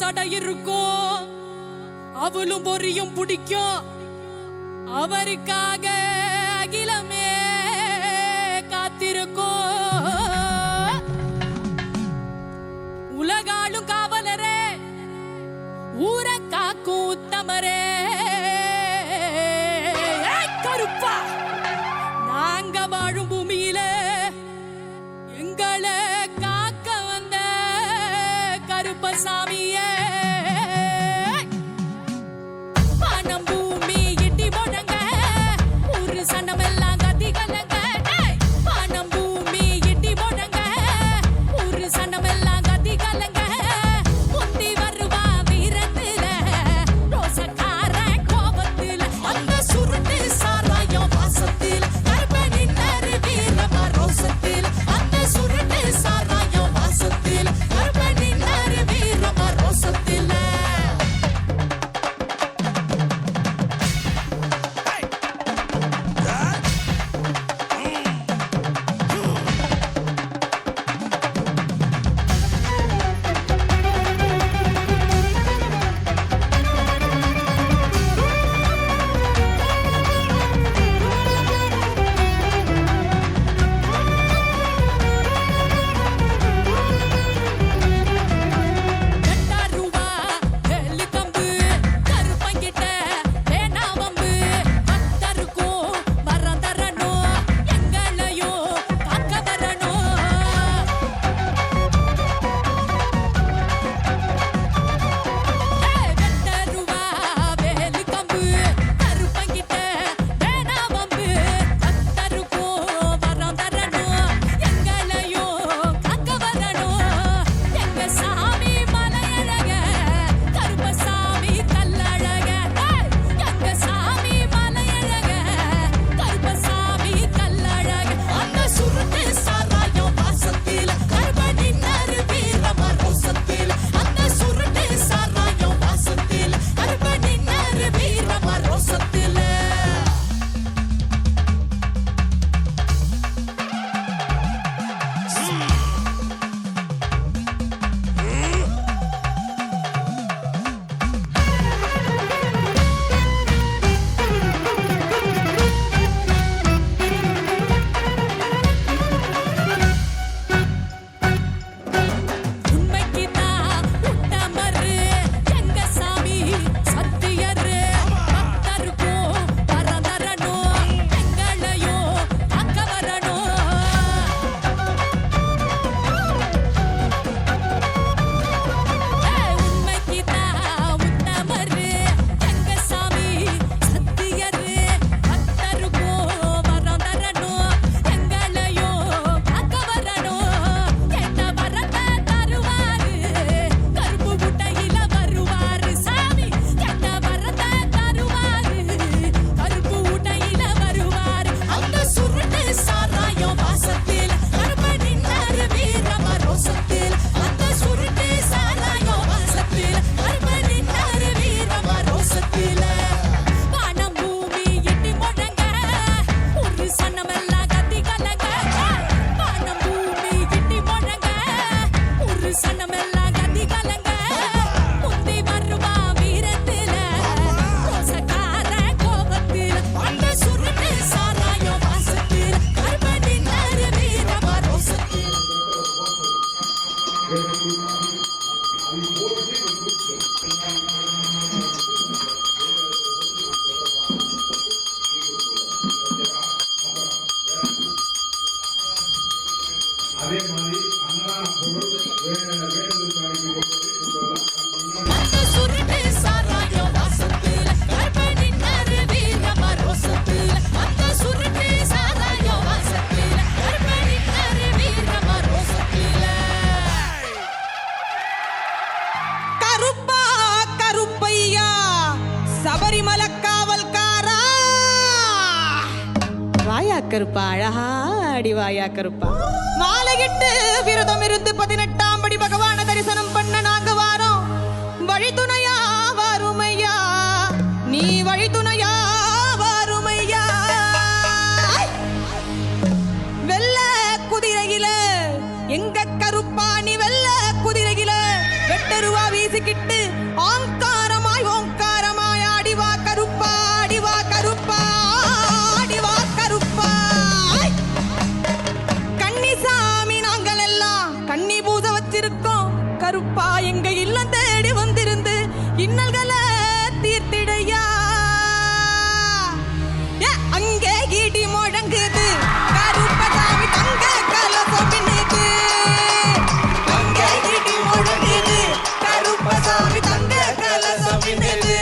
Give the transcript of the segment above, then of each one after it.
சடை இருக்கும், அவளும் பொரியும் பிடிக்கும். அவருக்காக அகிலமே காத்திருக்கும். உலகாளும் காவலரே, ஊர காக்கும் உத்தமரே, கருப்பா நாங்க வாழும் பூமியில எங்களை காக்க வந்த கருப்பசாமிய பணம் பூமி இட்டி முழங்க, ஒரு சனமெல்லாம் கத்தி கலங்க. பணம் பூமி கருப்பா அழகா அடிவாயா கருப்பா. மாலையிட்டு விரதம் இருந்து 18ஆம் படி பகவான தரிசனம் பண்ண நாங்க வாரோம். வழித்துணையா வாருமையா, நீ வழித்துணையா வாருமையா. வெள்ள குதிரையில எங்க கருப்பா நீ வெள்ள குதிரையில வெட்டருவா வீசிக்கிட்டு ஆங்காரமாய் ஓங்காரமாய் ஆடிவா கருப்பா, ஆடிவா கருப்பா, ஆடிவா கருப்பா. கன்னிசாமி நாங்கள் எல்லாம் கன்னி பூஜை வச்சிருக்கோம் கருப்பா. எங்க இல்லம் தேடி வந்திருந்து இன்னல்களை தீர்த்திடையா. அங்கே ஈடி முழங்குது கருப்பசாமி தங்க கலசம் பின்னுது. அங்கே ஈடி முழங்குது கருப்பசாமி தங்க கலசம் பின்னுது.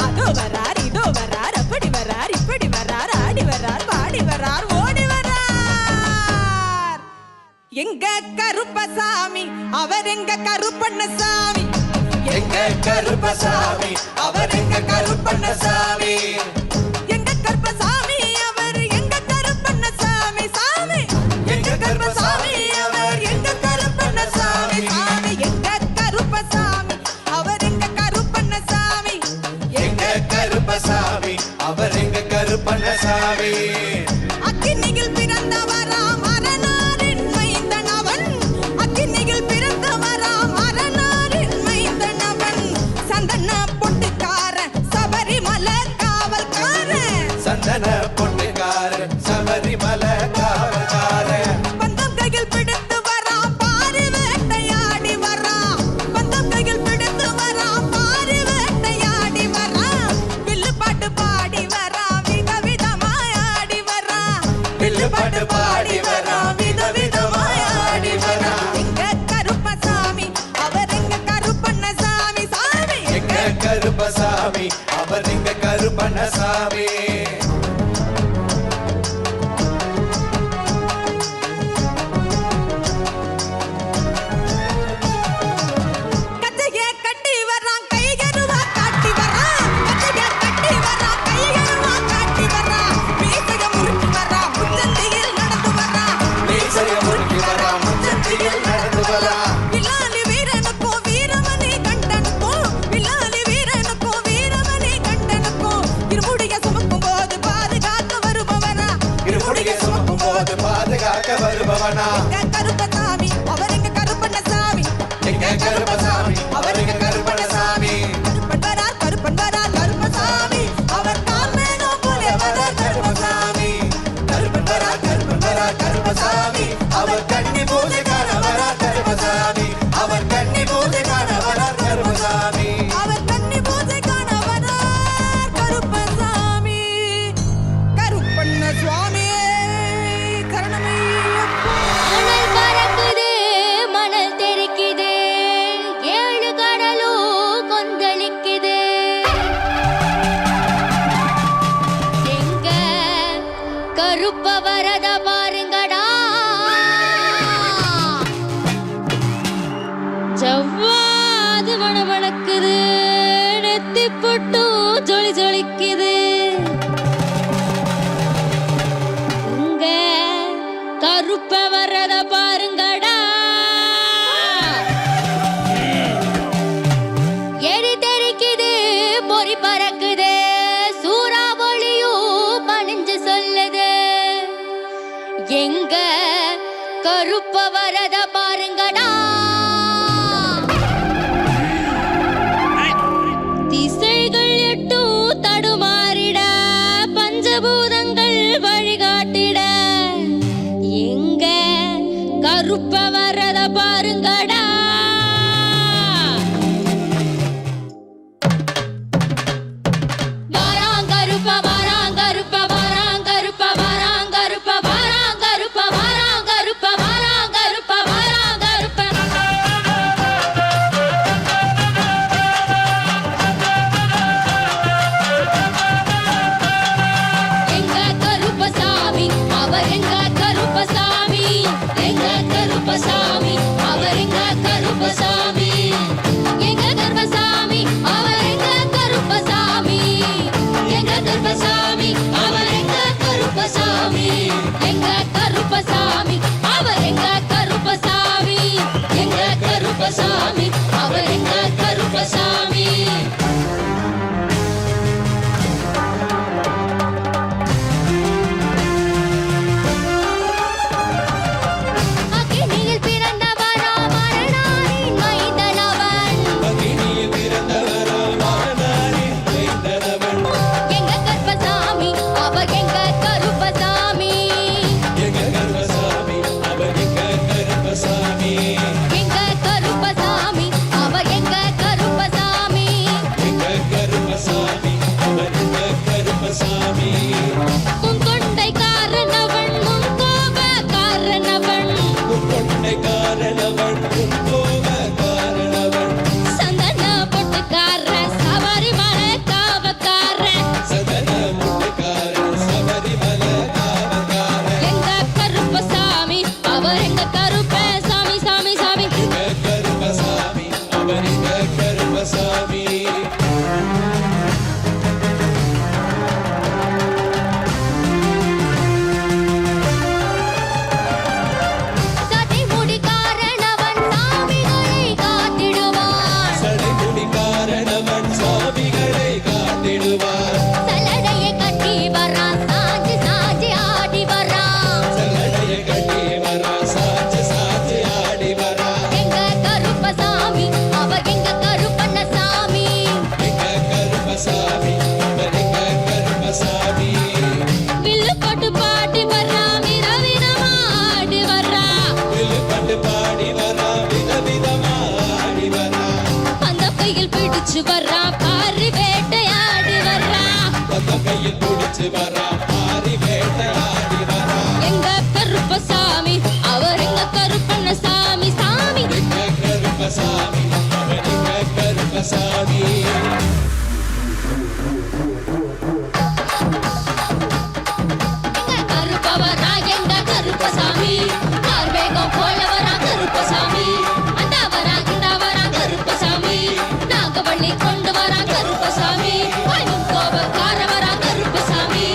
அதோ வரார் இதோ வரார் அப்படி வரார் இப்படி வரார் ஆடி வரார் பாடி வரார் ஓடி வரார். எங்க கருப்பசாமி அவர் எங்க கருப்பண்ணசாமி. எங்க கருப்பசாமி அவர் எங்க கருப்பண்ணசாமி. எங்க கருப்பசாமி அவர் எங்க கருப்பண்ணசாமி சாமி. எங்க கருப்பசாமி அவர் எங்க கருப்பண்ணசாமி சாமி. எங்க கருப்பசாமி அவர் எங்க கருப்பண்ணசாமி. எங்க கருப்பசாமி அவர் எங்க கருப்பண்ணசாமி. அக்கினியில் பிறந்தவராம் அரணாரின் மைந்தன் அவன். அக்கினியில் பிறந்தவராம் அரணாரின் மைந்தன் அவன். சந்தன பொட்டுக்காரன் சபரிமலை காவல்காரன். சந்தன பொட்டுக்காரன் சபரிமலை காவல்காரன். பந்தம் கையில் பிடித்து வரான் பாரி வேட்டையாடி வரான். பந்தம் கையில் பிடித்து வரான் பாரி வேட்டையாடி வரான். வில்லு பாட்டு பாடி வரான் விதவிதமாய் ஆடி வரான். வில்லு பாட்டு பாடி வரான் விதவிதமாய் ஆடி வரான். எங்க கருப்பசாமி அவர் எங்க கருப்பண்ணசாமி சாமி. எங்க கருப்பசாமி அவர் எங்க கருப்பண்ணசாமி. கச்சைய கட்டி வரான் கையருவா காட்டி வரான். கச்சைய கட்டி வரான் கையருவா காட்டி வரான். மீசைய முறுக்கி வரான் முச்சந்தியில் நடந்து வரான். மீசைய முறுக்கி வரான் முச்சந்தியில் நடந்து வரான். வில்லாலி வீரனுக்கும் வீரமணி கண்டனுக்கும். வில்லாலி வீரனுக்கும் வீரமணி கண்டனுக்கும். இருமுடிய சுமக்கும் போது பாதுகாக்க வருபவனா. இருமுடியை சுமக்கும் போது பாதுகாக்க வருபவனா. எங்க கருப்பசாமி அவர் எங்க கருப்பண்ணசாமி. எங்க கருப்பசாமி அவர் எங்க கருப்பண்ணசாமி. கருப்பன் வரார் கருப்பன் வரார் கருப்பசாமி. அவர் கார்மேகம் போல வரார் கருப்பசாமி. கருப்பன் வரா கருப்பன் வரா கருப்பசாமி. அவர் கன்னி பூஜை காண வரா கருப்பசாமி. அவர் கன்னி பூஜை காண வரா கருப்பசாமி. அவர் கன்னி பூஜை காண வரார் கருப்பசாமி. கருப்பண்ண சுவாமியே கருணமையப்பா. மணல் பறக்குது மணல் தெறிக்குது 7 கடலும் கொந்தளிக்குது. எங்க கருப்ப வரத பாருங்கடா. ஜவ்வாது மணமணக்குது நெத்தி பொட்டு ஜொலி ஜொலிக்குது. உங்க கருப்ப வர்றத பாருங்கடா. எரி தெரிக்குது பொறி பறக்குது சூறாவளியும் பணிஞ்சு சொல்லுது. எங்க கருப்ப வரத பாருங்கடா. திசைகள் எட்டும் தடுமாறிட பஞ்சபூதங்கள் வழிகாட்டிட. எங்க கருப்ப வரத பாருங்கடா. வாராங்கருப்ப வாராங்கருப்ப வாராங்கருப்ப வாராங்கருப்ப வாராங்கருப்ப வாராங்கருப்ப வாராங்கருப்ப வாராங்கருப்ப பூசி வரா மாறி வேட்டையாடி வரா எங்க கருப்பசாமி அவர் எங்க கருப்பண்ண சாமி சாமி எங்க கருப்பசாமி அவர் எங்க கருப்பசாமி கருப்பவரா எங்க கருப்பசாமி கார்வேகம் போலவரா கருப்பசாமி அந்தவரா இந்தவரா கருப்பசாமி நாகவள்ளி கொண்டு வரா கருப்பசாமி கோபக்காரவரா கருப்பசாமி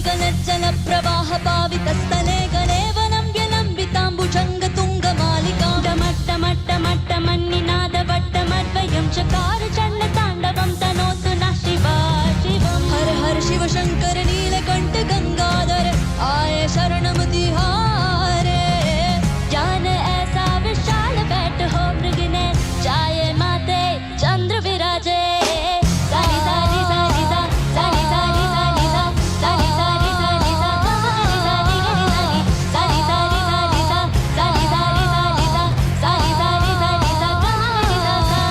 गलज्जल प्रवाह पावितस्थले गलेवनं व्यलम्बिताम्बुजङ्ग तुङ्गमालिका मट्ट मट्ट मट्ट मन्निनाद वट्टमद्वयं चकार चण्ड ताण्डवं तनोतु नः शिवा शिवं हर हर शिव शङ्कर नीलकण्ठ गङ्गाधर आये शरणं तिहारे जान ऐसा विशाल बैठ हो मृगने जाये माते चंद्र विराजे सारी सारी सारी सा सारी सारी सारी सा सारी सारी सारी सा सारी सारी सारी सारी सारी सा सारी सारी सारी सा सारी सारी सारी सा सारी सा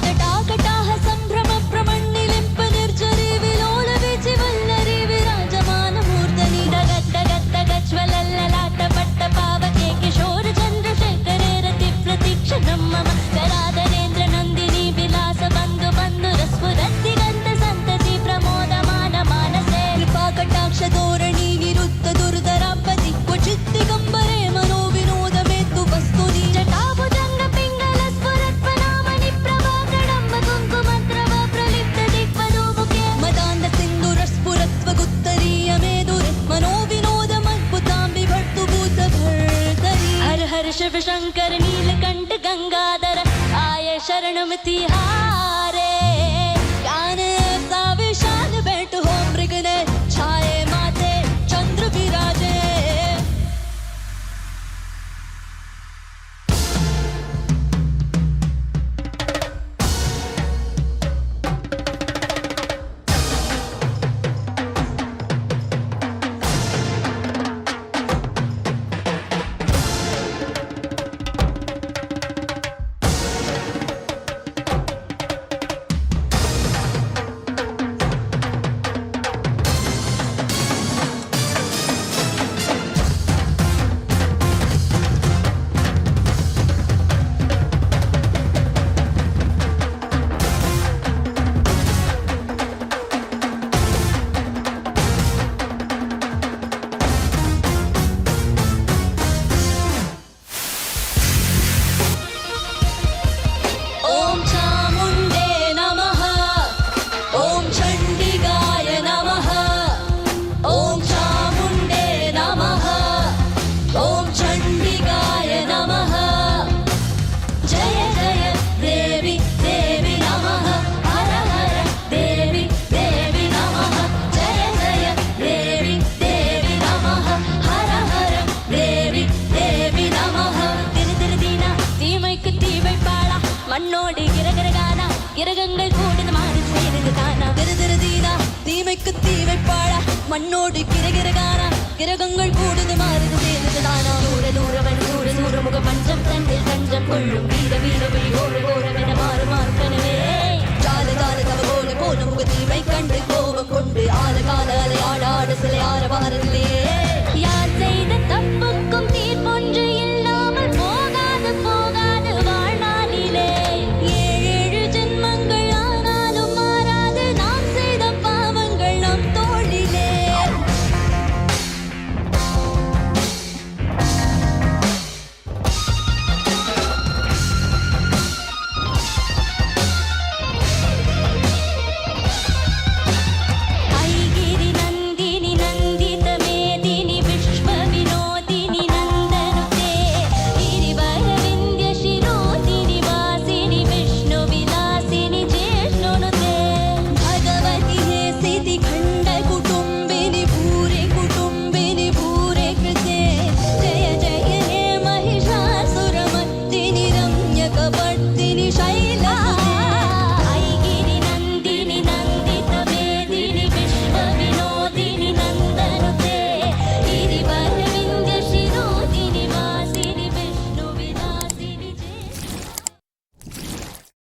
जटाकटाह संभ्रम प्रमण्डिलिंप निर्जरी विलोल विचिवल्लरी विराजमान मूर्धनि दगत् दगत् दगज्ज्वलल्ललाट पट्ट पावके किशोर चन्द्रशेखरे रति प्रतीक्षणं मम कराधरेन्द्र नन्दिनी विलास बन्धु बन्धुरस्फुरति गन्ध सन्तति प्रमोदमान मानसे कृपा कटाक्ष धोरणी निरुद्ध दुर्धरापति क्वचित् दिगम्बरे मनो विनोद मेतु वस्तुनि जटाभुजङ्ग पिङ्गल स्फुरत्पनामणि प्रभाकरं कुङ्कुमद्रव प्रलिप्त दिग्वधूमुखे मदान्ध सिन्दूरस्फुरत्वगुत्तरीय मेदुरे मनो विनोदमद्भुतां बिभर्तु भूतभर्तरि हर हर शिव शङ्कर नीलकण्ठ गङ्गाधर आये शरणं तिहारे ज्ञान ऐसा विशाल बैठ हो मृगने छाये माते चंद्र विराजे ओम चामुंडे नमः ओम चंडिकाय नमः ओम चामुंडे नमः ओम चंडिकाय नमः जय जय देवी देवी नमः हर हर देवी देवी नमः जय जय देवी देवी नमः हर हर देवी देवी नमः திரு திரு தீனா தீமைக்கு தீவை பாடா மண்ணோடு கிரகரகானா கிரகங்கள் கூடுது மாறி செய்தது தானா திரு திரு தீனா தீமைக்கு தீவை பாடா மண்ணோடு கிரகரகானா கிரகங்கள் கூடுது மாறுது செய்தது தானா தூர தூரவன் தூர தூர முக பஞ்சம் தந்தில் தஞ்சம் கொள்ளும் வீர வீர விழி ஓர ஓரமென மாறு மார்க்கனவே ஜால ஜால தவ கோல கோல முக தீமை கண்டு கோபம் கொண்டு ஆல கால அலை ஆட ஆட சிலை ஆர வார